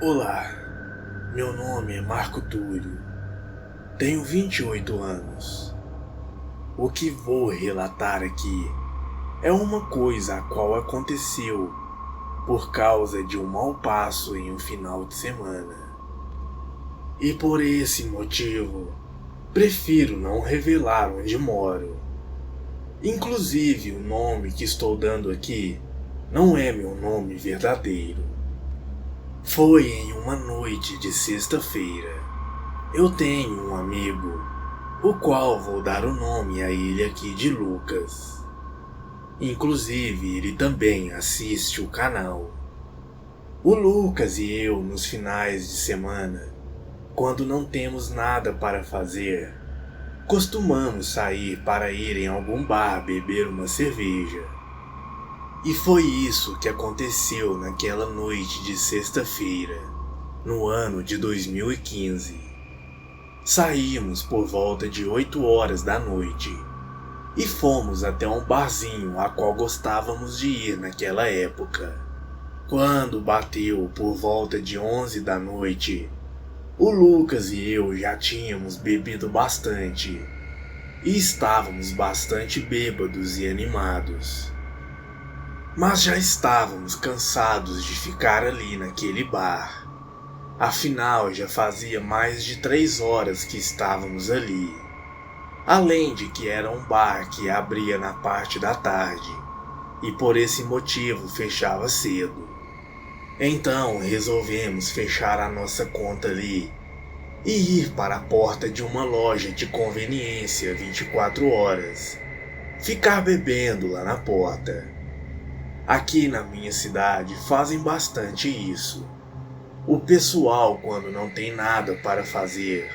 Olá, meu nome é Marco Túlio, tenho 28 anos. O que vou relatar aqui é uma coisa a qual aconteceu por causa de um mau passo em um final de semana. E por esse motivo, prefiro não revelar onde moro. Inclusive, o nome que estou dando aqui não é meu nome verdadeiro. Foi em uma noite de sexta-feira. Eu tenho um amigo, o qual vou dar o nome a ele aqui de Lucas. Inclusive, ele também assiste o canal. O Lucas e eu, nos finais de semana, quando não temos nada para fazer, costumamos sair para ir em algum bar beber uma cerveja. E foi isso que aconteceu naquela noite de sexta-feira, no ano de 2015. Saímos por volta de 8 horas da noite e fomos até um barzinho a qual gostávamos de ir naquela época. Quando bateu por volta de 11 da noite, o Lucas e eu já tínhamos bebido bastante e estávamos bastante bêbados e animados. Mas já estávamos cansados de ficar ali naquele bar. Afinal, já fazia mais de 3 horas que estávamos ali. Além de que era um bar que abria na parte da tarde, e por esse motivo fechava cedo. Então resolvemos fechar a nossa conta ali e ir para a porta de uma loja de conveniência 24 horas. Ficar bebendo lá na porta. Aqui na minha cidade fazem bastante isso. O pessoal, quando não tem nada para fazer,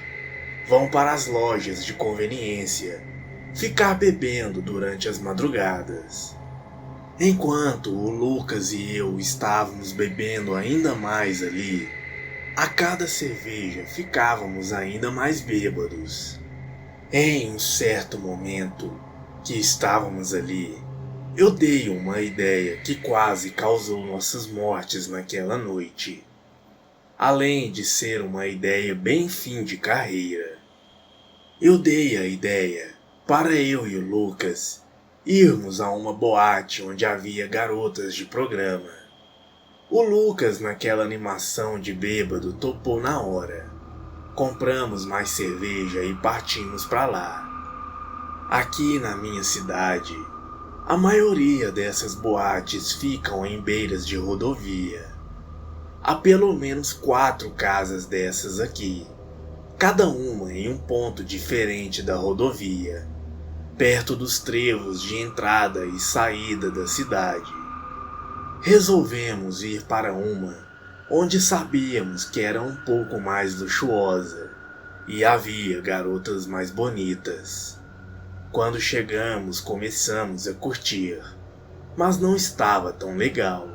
vão para as lojas de conveniência ficar bebendo durante as madrugadas. Enquanto o Lucas e eu estávamos bebendo ainda mais ali, a cada cerveja ficávamos ainda mais bêbados. Em um certo momento que estávamos ali, eu dei uma ideia que quase causou nossas mortes naquela noite. Além de ser uma ideia bem fim de carreira, eu dei a ideia para eu e o Lucas irmos a uma boate onde havia garotas de programa. O Lucas, naquela animação de bêbado, topou na hora. Compramos mais cerveja e partimos para lá. Aqui na minha cidade, a maioria dessas boates ficam em beiras de rodovia. Há pelo menos 4 casas dessas aqui, cada uma em um ponto diferente da rodovia, perto dos trevos de entrada e saída da cidade. Resolvemos ir para uma onde sabíamos que era um pouco mais luxuosa e havia garotas mais bonitas. Quando chegamos, começamos a curtir, mas não estava tão legal.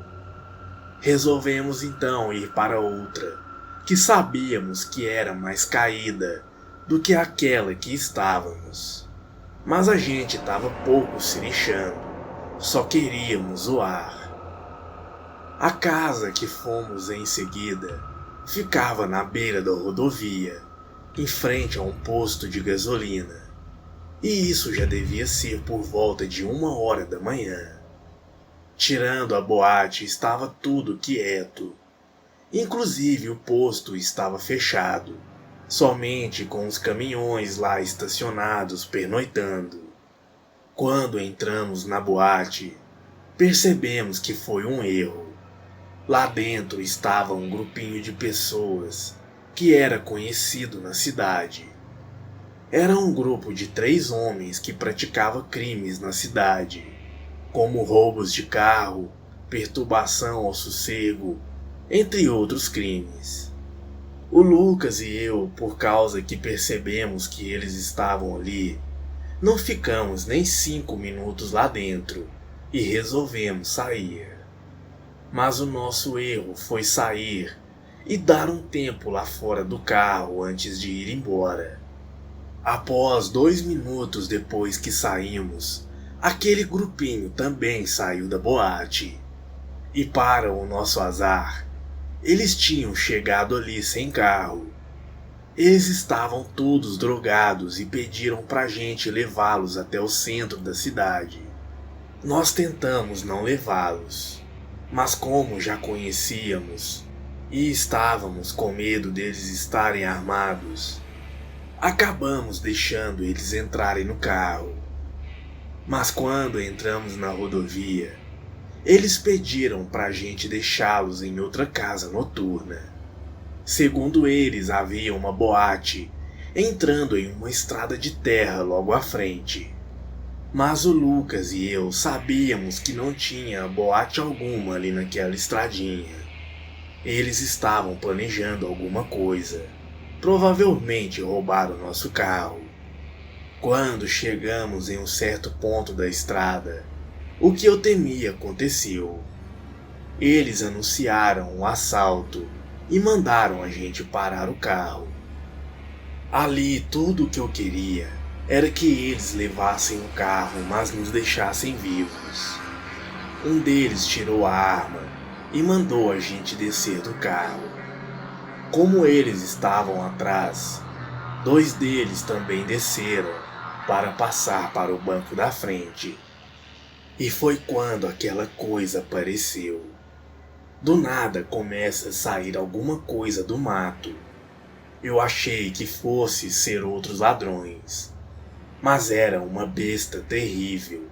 Resolvemos então ir para outra, que sabíamos que era mais caída do que aquela que estávamos. Mas a gente estava pouco se lixando, só queríamos zoar. A casa que fomos em seguida ficava na beira da rodovia, em frente a um posto de gasolina. E isso já devia ser por volta de 1 hora da manhã. Tirando a boate, estava tudo quieto. Inclusive o posto estava fechado, somente com os caminhões lá estacionados pernoitando. Quando entramos na boate, percebemos que foi um erro. Lá dentro estava um grupinho de pessoas que era conhecido na cidade. Era um grupo de 3 homens que praticava crimes na cidade, como roubos de carro, perturbação ao sossego, entre outros crimes. O Lucas e eu, por causa que percebemos que eles estavam ali, não ficamos nem 5 minutos lá dentro e resolvemos sair. Mas o nosso erro foi sair e dar um tempo lá fora do carro antes de ir embora. Após 2 minutos depois que saímos, aquele grupinho também saiu da boate. E para o nosso azar, Eles tinham chegado ali sem carro. Eles estavam todos drogados e pediram pra gente levá-los até o centro da cidade. Nós tentamos não levá-los, mas como já conhecíamos e estávamos com medo deles estarem armados, acabamos deixando eles entrarem no carro. Mas quando entramos na rodovia, eles pediram pra gente deixá-los em outra casa noturna. Segundo eles, havia uma boate entrando em uma estrada de terra logo à frente. Mas o Lucas e eu sabíamos que não tinha boate alguma ali naquela estradinha. Eles estavam planejando alguma coisa. Provavelmente roubaram nosso carro. Quando chegamos em um certo ponto da estrada, o que eu temia aconteceu. Eles anunciaram um assalto e mandaram a gente parar o carro. Ali tudo o que eu queria era que eles levassem o carro, mas nos deixassem vivos. Um deles tirou a arma e mandou a gente descer do carro. Como eles estavam atrás, 2 deles também desceram para passar para o banco da frente. E foi quando aquela coisa apareceu. Do nada começa a sair alguma coisa do mato. Eu achei que fosse ser outros ladrões, mas era uma besta terrível,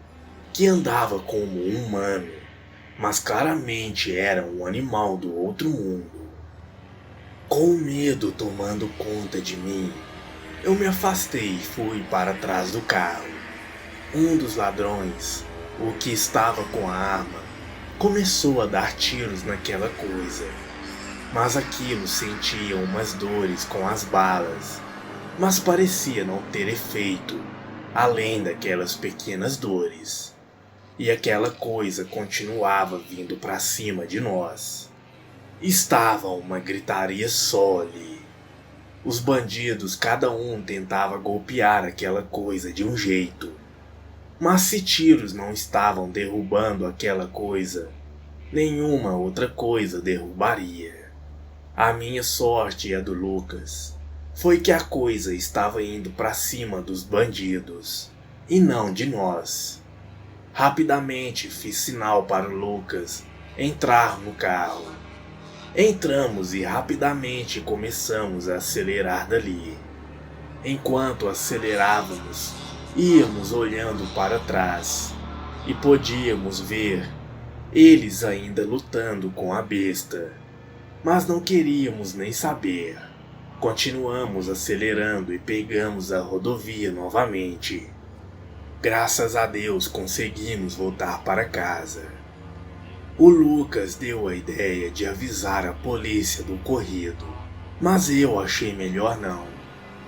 que andava como um humano, mas claramente era um animal do outro mundo. Com o medo tomando conta de mim, eu me afastei e fui para trás do carro. Um dos ladrões, o que estava com a arma, começou a dar tiros naquela coisa, mas aquilo sentia umas dores com as balas, mas parecia não ter efeito, além daquelas pequenas dores. E aquela coisa continuava vindo para cima de nós. Estava uma gritaria só ali. Os bandidos, cada um tentava golpear aquela coisa de um jeito. Mas se tiros não estavam derrubando aquela coisa, nenhuma outra coisa derrubaria. A minha sorte e a do Lucas foi que a coisa estava indo para cima dos bandidos e não de nós. Rapidamente fiz sinal para o Lucas entrar no carro. Entramos e rapidamente começamos a acelerar dali. Enquanto acelerávamos, íamos olhando para trás e podíamos ver eles ainda lutando com a besta. Mas não queríamos nem saber. Continuamos acelerando e pegamos a rodovia novamente. Graças a Deus conseguimos voltar para casa. O Lucas deu a ideia de avisar a polícia do ocorrido, mas eu achei melhor não.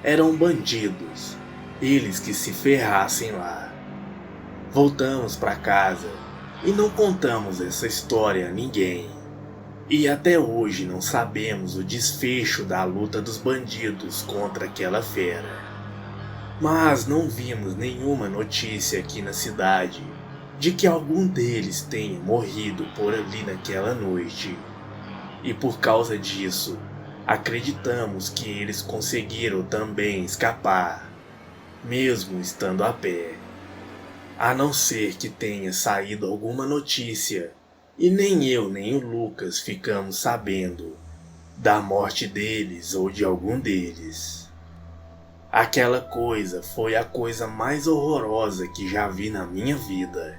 Eram bandidos, eles que se ferrassem lá. Voltamos para casa e não contamos essa história a ninguém. E até hoje não sabemos o desfecho da luta dos bandidos contra aquela fera. Mas não vimos nenhuma notícia aqui na cidade de que algum deles tenha morrido por ali naquela noite. E por causa disso, acreditamos que eles conseguiram também escapar, mesmo estando a pé. A não ser que tenha saído alguma notícia e nem eu nem o Lucas ficamos sabendo da morte deles ou de algum deles. Aquela coisa foi a coisa mais horrorosa que já vi na minha vida.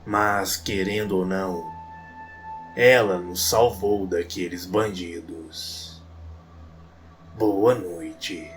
Mas, querendo ou não, ela nos salvou daqueles bandidos. Boa noite.